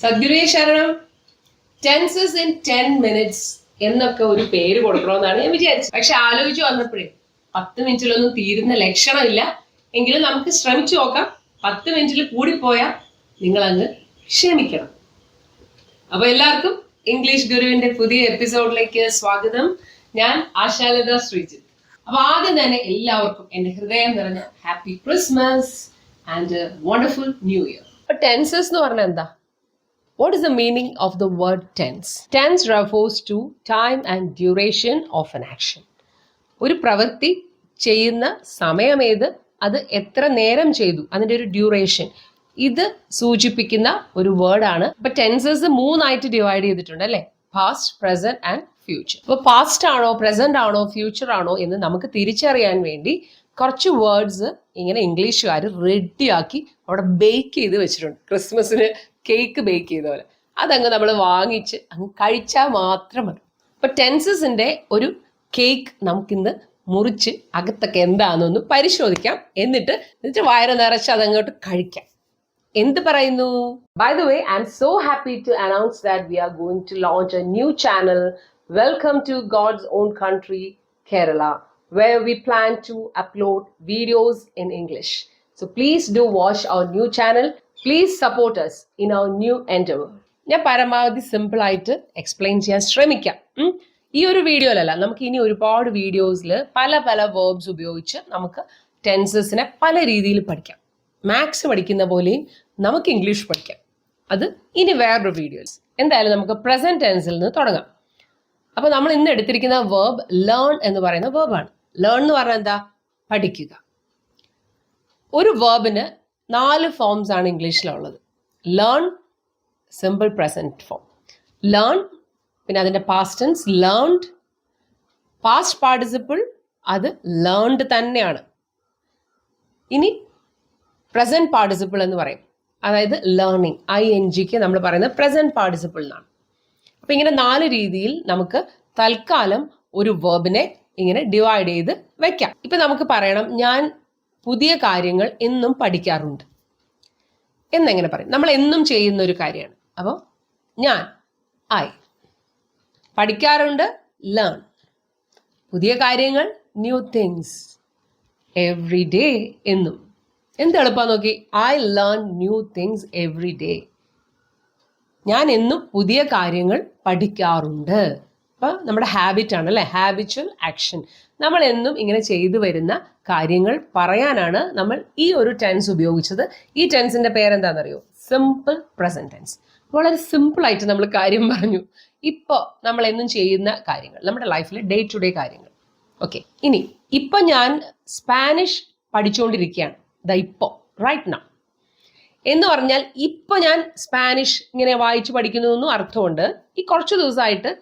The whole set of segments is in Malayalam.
സദ്ഗുരുവേ ശരണം. ടെൻസസ് ഇൻ 10 minutes എന്നൊക്കെ ഒരു പേര് കൊടുക്കണമെന്നാണ് ഞാൻ വിചാരിച്ചത്. പക്ഷെ ആലോചിച്ച് വന്നപ്പോഴേ 10 മിനിറ്റിലൊന്നും തീരുന്ന ലക്ഷണമില്ല. എങ്കിലും നമുക്ക് ശ്രമിച്ചു നോക്കാം. 10 മിനിറ്റിൽ കൂടിപ്പോയാൽ നിങ്ങൾ അങ്ങ് ക്ഷമിക്കണം. അപ്പൊ എല്ലാവർക്കും ഇംഗ്ലീഷ് ഗുരുവിന്റെ പുതിയ എപ്പിസോഡിലേക്ക് സ്വാഗതം. ഞാൻ ആശാലത ശ്രീജിത്ത്. അപ്പൊ ആദ്യം തന്നെ എല്ലാവർക്കും എന്റെ ഹൃദയം നിറഞ്ഞ happy Christmas and wonderful new year. അപ്പൊ ടെൻസസ് എന്ന് പറഞ്ഞാൽ എന്താ? What is the meaning of the word tense? Tense refers to time and duration of an action. ഒരു പ്രവൃത്തി ചെയ്യുന്ന സമയമേത്, അത് എത്ര നേരം ചെയ്തു, അതിൻ്റെ ഒരു ഡ്യൂറേഷൻ, ഇത് സൂചിപ്പിക്കുന്ന ഒരു വേർഡാണ്. ഇപ്പൊ ടെൻസസ് 3 ഡിവൈഡ് ചെയ്തിട്ടുണ്ട് അല്ലേ? Past, present and future. അപ്പൊ പാസ്റ്റ് ആണോ, പ്രസന്റ് ആണോ, ഫ്യൂച്ചർ ആണോ എന്ന് നമുക്ക് തിരിച്ചറിയാൻ വേണ്ടി കുറച്ച് വേർഡ്സ് ഇങ്ങനെ ഇംഗ്ലീഷുകാർ റെഡിയാക്കി അവിടെ ബേക്ക് ചെയ്ത് വെച്ചിട്ടുണ്ട്. ക്രിസ്മസിന് കേക്ക് ബേക്ക് ചെയ്ത പോലെ അതങ്ങ് നമ്മൾ വാങ്ങിച്ച് അങ്ങ് കഴിച്ചാൽ മാത്രം മതി. അപ്പൊ ടെൻസസിന്റെ ഒരു കേക്ക് നമുക്കിന്ന് മുറിച്ച് അകത്തൊക്കെ എന്താണെന്നൊന്ന് പരിശോധിക്കാം. എന്നിട്ട് വയറ് നിറച്ച് അതങ്ങോട്ട് കഴിക്കാം. എന്ത് പറയുന്നു? By the way, I'm so happy to announce that we are going to launch a new channel. Welcome to God's own country, Kerala, where we plan to upload videos in English. So please do watch our new channel. Please support us in our new endeavor. ഞാൻ പരമാവധി സിമ്പിളായിട്ട് എക്സ്പ്ലെയിൻ ചെയ്യാൻ ശ്രമിക്കാം. ഈ ഒരു വീഡിയോയിലല്ല, നമുക്ക് ഇനി ഒരുപാട് വീഡിയോസിൽ പല പല വേർബ്സ് ഉപയോഗിച്ച് നമുക്ക് ടെൻസസിനെ പല രീതിയിൽ പഠിക്കാം. മാത്സ് പഠിക്കുന്ന പോലെയും നമുക്ക് ഇംഗ്ലീഷ് പഠിക്കാം. അത് ഇനി വേറൊരു വീഡിയോസ്. എന്തായാലും നമുക്ക് പ്രസന്റ് ടെൻസിൽ നിന്ന് തുടങ്ങാം. അപ്പോൾ നമ്മൾ ഇന്ന് എടുത്തിരിക്കുന്ന വേർബ് ലേൺ എന്ന് പറയുന്ന വേർബാണ്. ലേൺ എന്ന് പറഞ്ഞാൽ എന്താ? പഠിക്കുക. ഒരു വേർബിന് 4 ഫോംസ് ആണ് ഇംഗ്ലീഷിലുള്ളത്. Learn, simple present form. Learn, പിന്നെ അതിൻ്റെ past tense learned, past participle അത് ലേൺഡ് തന്നെയാണ്. ഇനി പ്രസന്റ് പാർട്ടിസിപ്പിൾ എന്ന് പറയും, അതായത് ലേണിംഗ്, INGക്ക് നമ്മൾ പറയുന്നത് പ്രസന്റ് പാർട്ടിസിപ്പിൾ എന്നാണ്. അപ്പം ഇങ്ങനെ 4 രീതിയിൽ നമുക്ക് തൽക്കാലം ഒരു വേർബിനെ ഇങ്ങനെ ഡിവൈഡ് ചെയ്ത് വെക്കാം. ഇപ്പം നമുക്ക് പറയണം, ഞാൻ പുതിയ കാര്യങ്ങൾ എന്നും പഠിക്കാറുണ്ട് എന്നെങ്ങനെ പറയും? നമ്മൾ എന്നും ചെയ്യുന്ന ഒരു കാര്യമാണ്. അപ്പോൾ ഞാൻ പഠിക്കാറുണ്ട്, ലേൺ. പുതിയ കാര്യങ്ങൾ, ന്യൂ തിങ്സ്. എവറി ഡേ എന്നും. എന്ത് എളുപ്പമാണ് നോക്കി. I learn new things every day. ഞാൻ എന്നും പുതിയ കാര്യങ്ങൾ പഠിക്കാറുണ്ട്. അപ്പോൾ നമ്മുടെ ഹാബിറ്റ് ആണ് അല്ലേ? Habitual action. നമ്മൾ എന്നും ഇങ്ങനെ ചെയ്തു വരുന്ന കാര്യങ്ങൾ പറയാനാണ് നമ്മൾ ഈ ഒരു ടെൻസ് ഉപയോഗിച്ചത്. ഈ ടെൻസിന്റെ പേരെന്താണെന്നറിയോ? Simple present tense. വളരെ സിമ്പിളായിട്ട് നമ്മൾ കാര്യം പറഞ്ഞു. ഇപ്പോൾ നമ്മൾ എന്നും ചെയ്യുന്ന കാര്യങ്ങൾ, നമ്മുടെ ലൈഫിലെ ഡേ ടു ഡേ കാര്യങ്ങൾ. ഓക്കെ, ഇനി ഇപ്പം ഞാൻ സ്പാനിഷ് പഠിച്ചുകൊണ്ടിരിക്കുകയാണ്. ഇപ്പോൾ റൈറ്റ് നൗ എന്ന് പറഞ്ഞാൽ ഇപ്പം ഞാൻ സ്പാനിഷ് ഇങ്ങനെ വായിച്ച് പഠിക്കുന്നു എന്നും അർത്ഥമുണ്ട്. ഈ കുറച്ച് ദിവസമായിട്ട്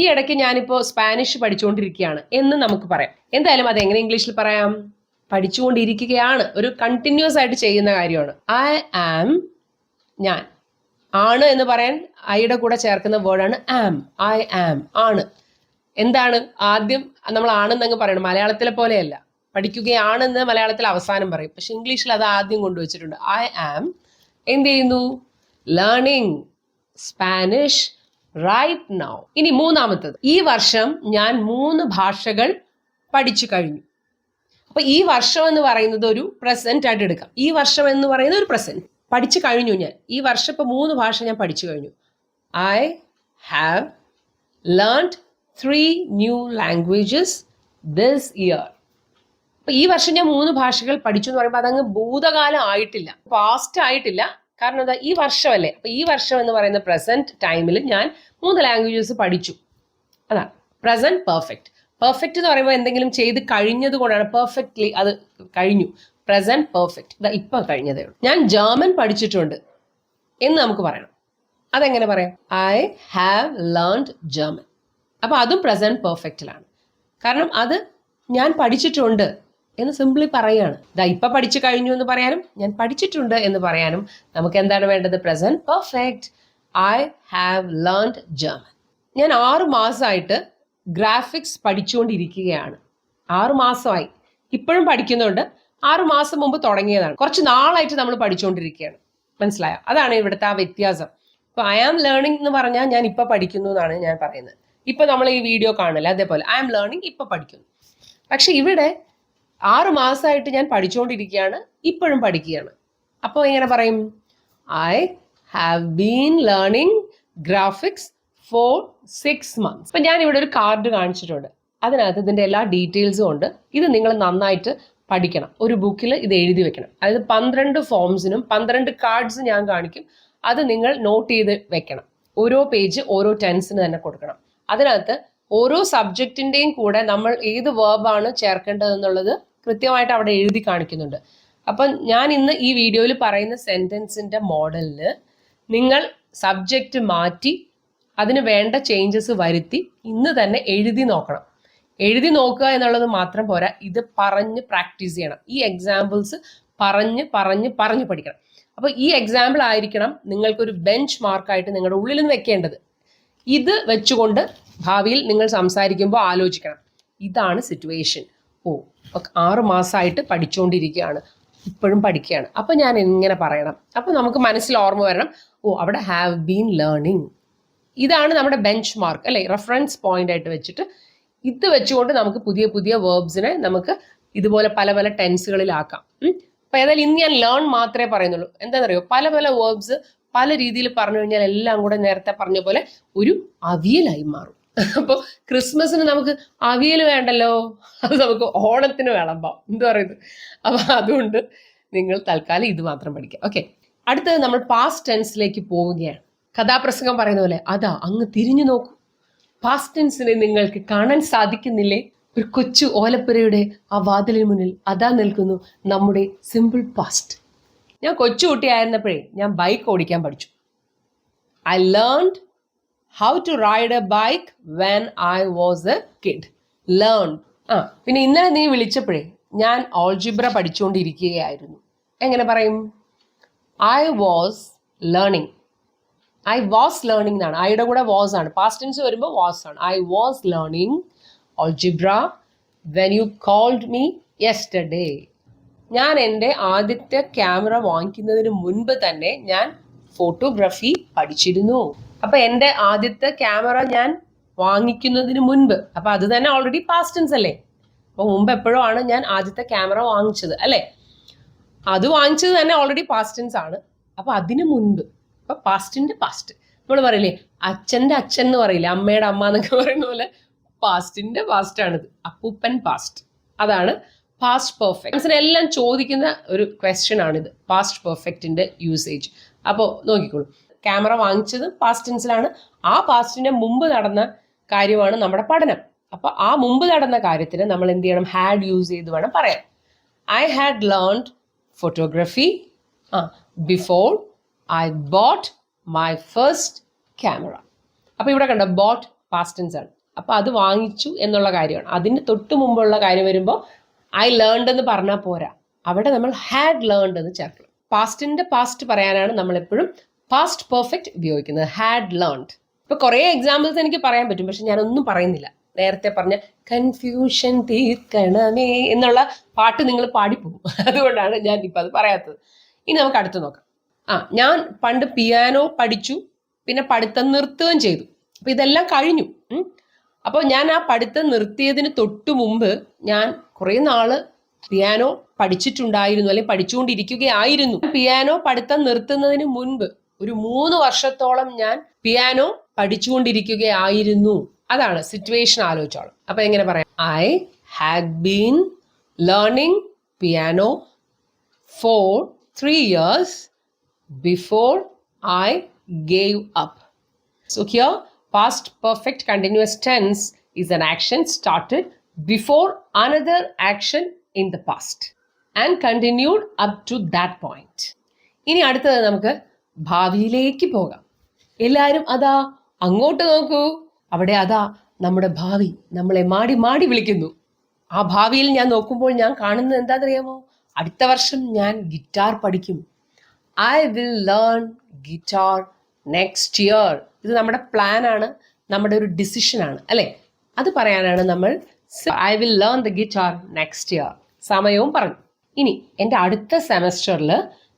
ഈ ഇടയ്ക്ക് ഞാനിപ്പോൾ സ്പാനിഷ് പഠിച്ചുകൊണ്ടിരിക്കുകയാണ് എന്ന് നമുക്ക് പറയാം. എന്തായാലും അതെങ്ങനെ ഇംഗ്ലീഷിൽ പറയാം? പഠിച്ചുകൊണ്ടിരിക്കുകയാണ്. ഒരു കണ്ടിന്യൂസ് ആയിട്ട് ചെയ്യുന്ന കാര്യമാണ്. ഐ ആം, ഞാൻ. ആണ് എന്ന് പറയാൻ ഐയുടെ കൂടെ ചേർക്കുന്ന വേർഡാണ് ആം. ഐ ആം, ആണ്. എന്താണ് ആദ്യം നമ്മൾ ആണെന്നങ്ങ് പറയണം. മലയാളത്തിലെ പോലെയല്ല. പഠിക്കുകയാണെന്ന് മലയാളത്തിൽ അവസാനം പറയും, പക്ഷെ ഇംഗ്ലീഷിൽ അത് ആദ്യം കൊണ്ടുവച്ചിട്ടുണ്ട്. ഐ ആം എന്ത് ചെയ്യുന്നു? Learning Spanish right now. ഇനി മൂന്നാമത്തത്, ഈ വർഷം ഞാൻ 3 ഭാഷകൾ പഠിച്ചു കഴിഞ്ഞു. അപ്പൊ ഈ വർഷം എന്ന് പറയുന്നത് ഒരു പ്രസന്റ് ആയിട്ട് എടുക്കാം. ഈ വർഷം എന്ന് പറയുന്നത് ഒരു പ്രസന്റ്. പഠിച്ചു കഴിഞ്ഞു ഞാൻ. ഈ വർഷം ഇപ്പൊ 3 ഭാഷ ഞാൻ പഠിച്ചു കഴിഞ്ഞു. I have learned 3 new languages this year. അപ്പൊ ഈ വർഷം ഞാൻ 3 ഭാഷകൾ പഠിച്ചു എന്ന് പറയുമ്പോൾ അതങ്ങ് ഭൂതകാലം ആയിട്ടില്ല, പാസ്റ്റ് ആയിട്ടില്ല. കാരണം എന്താ? ഈ വർഷമല്ലേ. അപ്പൊ ഈ വർഷം എന്ന് പറയുന്ന പ്രസന്റ് ടൈമിൽ ഞാൻ 3 ലാംഗ്വേജസ് പഠിച്ചു. അതാണ് പ്രസന്റ് പെർഫെക്റ്റ്. പെർഫെക്റ്റ് എന്ന് പറയുമ്പോൾ എന്തെങ്കിലും ചെയ്ത് കഴിഞ്ഞത് കൊണ്ടാണ്. പെർഫെക്റ്റ്ലി അത് കഴിഞ്ഞു. പ്രസന്റ് പെർഫെക്റ്റ്, ഇതാ ഇപ്പൊ കഴിഞ്ഞതേ ഉള്ളൂ. ഞാൻ ജർമ്മൻ പഠിച്ചിട്ടുണ്ട് എന്ന് നമുക്ക് പറയണം. അതെങ്ങനെ പറയാം? I have learned German. അപ്പൊ അതും പ്രസന്റ് പെർഫെക്റ്റിലാണ്. കാരണം അത് ഞാൻ പഠിച്ചിട്ടുണ്ട് എന്ന് സിംപ്ലി പറയുകയാണ്. ഇതാ ഇപ്പൊ പഠിച്ചു കഴിഞ്ഞു എന്ന് പറയാനും ഞാൻ പഠിച്ചിട്ടുണ്ട് എന്ന് പറയാനും നമുക്ക് എന്താണ് വേണ്ടത്? Present perfect. I have learned German. ഞാൻ 6 മാസമായിട്ട് ഗ്രാഫിക്സ് പഠിച്ചുകൊണ്ടിരിക്കുകയാണ്. 6 മാസമായി. ഇപ്പോഴും പഠിക്കുന്നുണ്ട്. 6 മാസം മുമ്പ് തുടങ്ങിയതാണ്. കുറച്ച് നാളായിട്ട് നമ്മൾ പഠിച്ചുകൊണ്ടിരിക്കുകയാണ്. മനസ്സിലായോ? അതാണ് ഇവിടുത്തെ ആ വ്യത്യാസം. ഇപ്പൊ ഐ ആം ലേണിംഗ് എന്ന് പറഞ്ഞാൽ ഞാൻ ഇപ്പൊ പഠിക്കുന്നു എന്നാണ് ഞാൻ പറയുന്നത്. ഇപ്പൊ നമ്മൾ ഈ വീഡിയോ കാണില്ല, അതേപോലെ ഐ ആം ലേണിംഗ് ഇപ്പൊ പഠിക്കുന്നു. പക്ഷെ ഇവിടെ 6 മാസമായിട്ട് ഞാൻ പഠിച്ചുകൊണ്ടിരിക്കുകയാണ്, ഇപ്പോഴും പഠിക്കുകയാണ്. അപ്പോൾ എങ്ങനെ പറയും? I have been learning graphics for 6 months. ഇപ്പം ഞാൻ ഇവിടെ ഒരു കാർഡ് കാണിച്ചിട്ടുണ്ട്, അതിനകത്ത് ഇതിൻ്റെ എല്ലാ ഡീറ്റെയിൽസും ഉണ്ട്. ഇത് നിങ്ങൾ നന്നായിട്ട് പഠിക്കണം. ഒരു ബുക്കിൽ ഇത് എഴുതി വെക്കണം. അതായത് 12 ഫോംസിനും 12 കാർഡ്സ് ഞാൻ കാണിക്കും, അത് നിങ്ങൾ നോട്ട് ചെയ്ത് വെക്കണം. ഓരോ പേജ് ഓരോ ടെൻസിന് തന്നെ കൊടുക്കണം. അതിനകത്ത് ഓരോ സബ്ജക്റ്റിൻ്റെയും കൂടെ നമ്മൾ ഏത് വേർബാണ് ചേർക്കേണ്ടതെന്നുള്ളത് കൃത്യമായിട്ട് അവിടെ എഴുതി കാണിക്കുന്നുണ്ട്. അപ്പം ഞാൻ ഇന്ന് ഈ വീഡിയോയിൽ പറയുന്ന സെൻറ്റൻസിൻ്റെ മോഡലിൽ നിങ്ങൾ സബ്ജക്റ്റ് മാറ്റി അതിന് വേണ്ട ചേഞ്ചസ് വരുത്തി ഇന്ന് തന്നെ എഴുതി നോക്കണം. എഴുതി നോക്കുക എന്നുള്ളത് മാത്രം പോരാ, ഇത് പറഞ്ഞ് പ്രാക്ടീസ് ചെയ്യണം. ഈ എക്സാമ്പിൾസ് പറഞ്ഞ് പഠിക്കണം. അപ്പോൾ ഈ എക്സാമ്പിൾ ആയിരിക്കണം നിങ്ങൾക്കൊരു ബെഞ്ച് മാർക്കായിട്ട് നിങ്ങളുടെ ഉള്ളിൽ നിന്ന് വെക്കേണ്ടത്. ഇത് വെച്ചുകൊണ്ട് ഭാവിയിൽ നിങ്ങൾ സംസാരിക്കുമ്പോൾ ആലോചിക്കണം, ഇതാണ് സിറ്റുവേഷൻ. 6 മാസമായിട്ട് പഠിച്ചുകൊണ്ടിരിക്കുകയാണ്, ഇപ്പോഴും പഠിക്കുകയാണ്, അപ്പം ഞാൻ എങ്ങനെ പറയണം? അപ്പം നമുക്ക് മനസ്സിൽ ഓർമ്മ വരണം, അവിടെ ഹാവ് ബീൻ ലേണിംഗ്. ഇതാണ് നമ്മുടെ ബെഞ്ച് മാർക്ക്, അല്ലെ? റെഫറൻസ് പോയിന്റ് ആയിട്ട് വെച്ചിട്ട് ഇത് വെച്ചുകൊണ്ട് നമുക്ക് പുതിയ പുതിയ വേർബ്സിനെ നമുക്ക് ഇതുപോലെ പല പല ടെൻസുകളിലാക്കാം. അപ്പം ഏതായാലും ഇന്ന് ഞാൻ ലേൺ മാത്രമേ പറയുന്നുള്ളൂ. എന്താണെന്നറിയോ, പല പല വേർബ്സ് പല രീതിയിൽ പറഞ്ഞു കഴിഞ്ഞാൽ എല്ലാം കൂടെ നേരത്തെ പറഞ്ഞ പോലെ ഒരു അവിയലായി മാറും. അപ്പോൾ ക്രിസ്മസിന് നമുക്ക് അവിയൽ വേണ്ടല്ലോ, അത് നമുക്ക് ഓണത്തിന് വിളമ്പാം, എന്ത് പറയുന്നത്? അപ്പം അതുകൊണ്ട് നിങ്ങൾ തൽക്കാലം ഇത് മാത്രം പഠിക്കുക. ഓക്കെ, അടുത്തത് നമ്മൾ പാസ്റ്റ് ടെൻസിലേക്ക് പോവുകയാണ്. കഥാപ്രസംഗം പറയുന്ന പോലെ അതാ അങ്ങ് തിരിഞ്ഞു നോക്കൂ, പാസ്റ്റ് ടെൻസിനെ നിങ്ങൾക്ക് കാണാൻ സാധിക്കുന്നില്ലേ? ഒരു കൊച്ചു ഓലപ്പുരയുടെ ആ വാതിലിന് മുന്നിൽ അതാ നിൽക്കുന്നു നമ്മുടെ സിമ്പിൾ പാസ്റ്റ്. ഞാൻ കൊച്ചുകുട്ടിയായിരുന്നപ്പോഴേ ഞാൻ ബൈക്ക് ഓടിക്കാൻ പഠിച്ചു. I learned how to ride a bike when I was a kid. Learned. പിന്നെ ഇന്നലെ നീ വിളിച്ചപ്പോഴേ ഞാൻ ഓൾജിബ്ര പഠിച്ചുകൊണ്ടിരിക്കുകയായിരുന്നു. എങ്ങനെ പറയും? I was learning. I was learning എന്നാണ്, ഐയുടെ കൂടെ വാസ് ആണ്. പാസ്റ്റ് ടെൻസ് വരുമ്പോൾ വാസ് ആണ്. I was learning algebra when you called me yesterday. ഞാൻ എൻ്റെ ആദ്യത്തെ ക്യാമറ വാങ്ങിക്കുന്നതിന് മുൻപ് തന്നെ ഞാൻ ഫോട്ടോഗ്രാഫി പഠിച്ചിരുന്നു. അപ്പം എൻ്റെ ആദ്യത്തെ ക്യാമറ ഞാൻ വാങ്ങിക്കുന്നതിന് മുൻപ്, അപ്പം അത് തന്നെ ഓൾറെഡി പാസ്റ്റ് ടെൻസ് അല്ലേ? അപ്പോൾ മുമ്പ് എപ്പോഴും ആണ് ഞാൻ ആദ്യത്തെ ക്യാമറ വാങ്ങിച്ചത്, അല്ലേ? അത് വാങ്ങിച്ചത് തന്നെ ഓൾറെഡി പാസ്റ്റ് ടെൻസ് ആണ്. അപ്പം അതിന് മുൻപ്, അപ്പം പാസ്റ്റിൻ്റെ പാസ്റ്റ്. നമ്മൾ പറയില്ലേ അച്ഛൻ്റെ അച്ഛൻ എന്ന് പറയില്ലേ, അമ്മയുടെ അമ്മ എന്നൊക്കെ പറയുന്ന പോലെ പാസ്റ്റിൻ്റെ പാസ്റ്റാണിത്. അപ്പൂപ്പൻ പാസ്റ്റ്, അതാണ് പാസ്റ്റ് പെർഫെക്റ്റ്. എല്ലാം ചോദിക്കുന്ന ഒരു ക്വസ്റ്റ്യൻ ആണിത്, പാസ്റ്റ് പെർഫെക്റ്റിൻ്റെ യൂസേജ്. അപ്പോൾ നോക്കിക്കോളൂ, ക്യാമറ വാങ്ങിച്ചത് പാസ്റ്റ് ടെൻസിലാണ്. ആ പാസ്റ്റിൻ്റെ മുമ്പ് നടന്ന കാര്യമാണ് നമ്മുടെ പഠനം. അപ്പോൾ ആ മുമ്പ് നടന്ന കാര്യത്തിന് നമ്മൾ എന്ത് ചെയ്യണം? ഹാഡ് യൂസ് ചെയ്ത് വേണം പറയാൻ. I had learned photography before I boat my first camera. അപ്പോൾ ഇവിടെ കണ്ടോ, ബോട്ട് പാസ്റ്റ് ടെൻസ് ആണ്. അപ്പോൾ അത് വാങ്ങിച്ചു എന്നുള്ള കാര്യമാണ്. അതിന് തൊട്ട് മുമ്പുള്ള കാര്യം വരുമ്പോൾ ഐ ലേൺഡ് എന്ന് പറഞ്ഞാൽ പോരാ, അവിടെ നമ്മൾ ഹാഡ് ലേൺഡ് എന്ന് ചേർക്കണം. പാസ്റ്റിൻ്റെ പാസ്റ്റ് പറയാനാണ് നമ്മൾ എപ്പോഴും പാസ്റ്റ് പെർഫെക്റ്റ് ഉപയോഗിക്കുന്നത്, ഹാഡ് ലേൺഡ്. ഇപ്പോൾ കുറേ എക്സാമ്പിൾസ് എനിക്ക് പറയാൻ പറ്റും, പക്ഷെ ഞാനൊന്നും പറയുന്നില്ല. നേരത്തെ പറഞ്ഞ കൺഫ്യൂഷൻ തീർക്കണമേ എന്നുള്ള പാട്ട് നിങ്ങൾ പാടിപ്പോകും, അതുകൊണ്ടാണ് ഞാൻ ഇപ്പം അത് പറയാത്തത്. ഇനി നമുക്ക് അടുത്ത് നോക്കാം. ഞാൻ പണ്ട് പിയാനോ പഠിച്ചു, പിന്നെ പഠിത്തം നിർത്തുകയും ചെയ്തു. അപ്പോൾ ഇതെല്ലാം കഴിഞ്ഞു. അപ്പോൾ ഞാൻ ആ പഠിത്തം നിർത്തിയതിന് തൊട്ടു മുമ്പ് ഞാൻ കുറേ നാള് പിയാനോ പഠിച്ചിട്ടുണ്ടായിരുന്നു, അല്ലെങ്കിൽ പഠിച്ചുകൊണ്ടിരിക്കുകയായിരുന്നു. പിയാനോ പഠിത്തം നിർത്തുന്നതിന് മുൻപ് ഒരു 3 വർഷത്തോളം ഞാൻ പിയാനോ പഠിച്ചുകൊണ്ടിരിക്കുകയായിരുന്നു. അതാണ് സിറ്റുവേഷൻ, ആലോചിച്ചോളാം. അപ്പൊ എങ്ങനെ പറയാം? I had been learning piano for 3 years before I gave up. So here past perfect continuous tense is an action started before another action in the past and continued up to that point. ഇനി അടുത്തത് നമുക്ക് ഭാവിയിലേക്ക് പോകാം. എല്ലാവരും അതാ അങ്ങോട്ട് നോക്കൂ, അവിടെ അതാ നമ്മുടെ ഭാവി നമ്മളെ മാടി മാടി വിളിക്കുന്നു. ആ ഭാവിയിൽ ഞാൻ നോക്കുമ്പോൾ ഞാൻ കാണുന്നത് എന്താണെന്നറിയാമോ? അടുത്ത വർഷം ഞാൻ ഗിറ്റാർ പഠിക്കും. I will learn guitar next year. ഇത് നമ്മുടെ പ്ലാൻ ആണ്, നമ്മുടെ ഒരു ഡിസിഷനാണ്, അല്ലേ? അത് പറയാനാണ് നമ്മൾ I will learn the guitar next year. സമയവും പറഞ്ഞു. ഇനി എൻ്റെ അടുത്ത സെമസ്റ്ററിൽ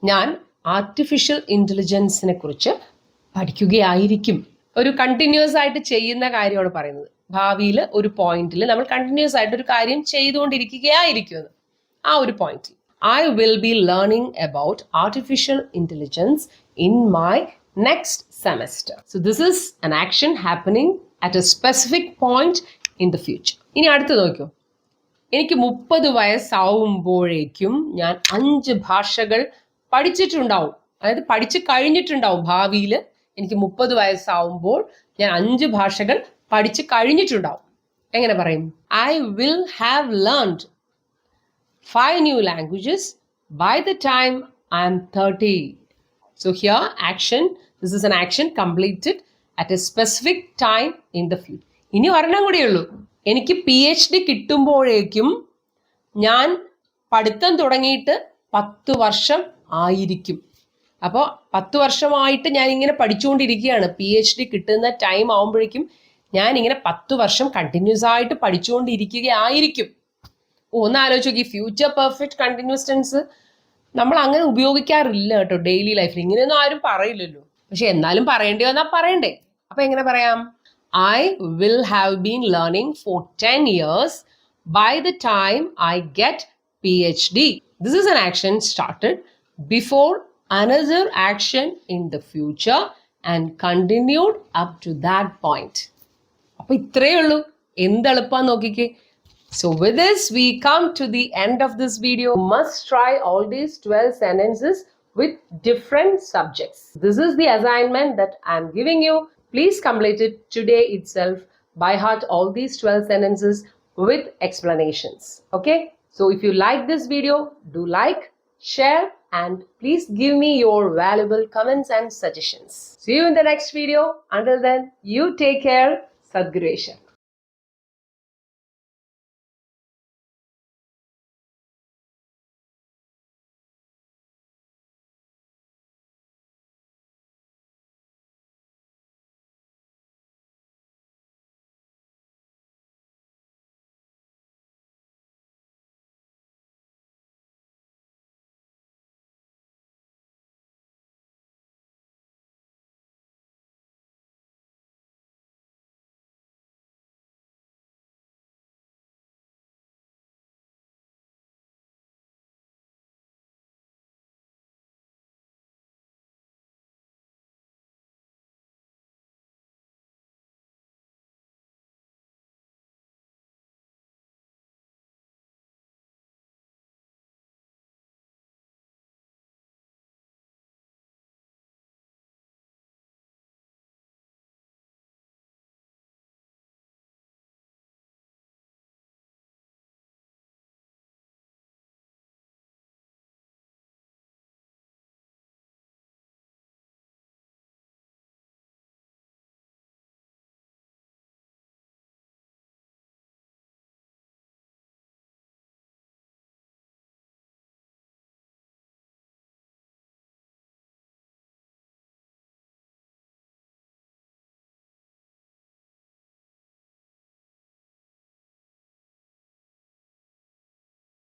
ഞാൻ ആർട്ടിഫിഷ്യൽ ഇൻ്റലിജൻസിനെ കുറിച്ച് പഠിക്കുകയായിരിക്കും. ഒരു കണ്ടിന്യൂസ് ആയിട്ട് ചെയ്യുന്ന കാര്യമാണ് പറയുന്നത്. ഭാവിയിൽ ഒരു പോയിന്റിൽ നമ്മൾ കണ്ടിന്യൂസ് ആയിട്ട് ഒരു കാര്യം ചെയ്തുകൊണ്ടിരിക്കുകയായിരിക്കും. ആ ഒരു പോയിന്റിൽ I will be learning about artificial intelligence in my next semester. So this is an action happening at a specific point in the future. ഇനി അടുത്ത് നോക്കൂ. എനിക്ക് 30 വയസ്സാവുമ്പോഴേക്കും ഞാൻ 5 ഭാഷകൾ പഠിച്ചിട്ടുണ്ടാവും. അതായത് പഠിച്ചു കഴിഞ്ഞിട്ടുണ്ടാവും. ഭാവിയിൽ എനിക്ക് 30 വയസ്സാവുമ്പോൾ ഞാൻ 5 ഭാഷകൾ പഠിച്ചു കഴിഞ്ഞിട്ടുണ്ടാവും. എങ്ങനെ പറയും? I will have learned 5 new languages by the time I am 30. So here action, this is an action completed at a specific time in the future. ഇനി ഒരെണ്ണം കൂടിയേ ഉള്ളൂ. എനിക്ക് PhD കിട്ടുമ്പോഴേക്കും ഞാൻ പഠിത്തം തുടങ്ങിയിട്ട് 10 വർഷം ആയിരിക്കും. അപ്പോൾ 10 വർഷമായിട്ട് ഞാൻ ഇങ്ങനെ പഠിച്ചുകൊണ്ടിരിക്കുകയാണ്. PhD കിട്ടുന്ന ടൈം ആവുമ്പോഴേക്കും ഞാൻ ഇങ്ങനെ 10 വർഷം കണ്ടിന്യൂസ് ആയിട്ട് പഠിച്ചുകൊണ്ടിരിക്കുകയായിരിക്കും. ഒന്ന് ആലോചിച്ച് നോക്കി, ഫ്യൂച്ചർ പെർഫെക്റ്റ് കണ്ടിന്യൂസ് ടെൻസ് നമ്മൾ അങ്ങനെ ഉപയോഗിക്കാറില്ല കേട്ടോ ഡെയിലി ലൈഫിൽ. ഇങ്ങനെയൊന്നും ആരും പറയില്ലല്ലോ. പക്ഷെ എന്നാലും പറയേണ്ടി വന്നാൽ പറയണ്ടേ. അപ്പൊ എങ്ങനെ പറയാം? I will have been learning for 10 years by the time I get PhD. This is an action started before another action in the future and continued up to that point. അപ്പൊ ഇത്രയേ ഉള്ളൂ. എന്തെളുപ്പാന്ന് നോക്കിക്കേ. So with this, we come to the end of this video. You must try all these 12 sentences with different subjects. This is the assignment that I'm giving you. Please complete it today itself. By heart all these 12 sentences with explanations. Okay? So if you like this video, do like, share, and please give me your valuable comments and suggestions. See you in the next video. Until then, you take care. Sadgureshwar.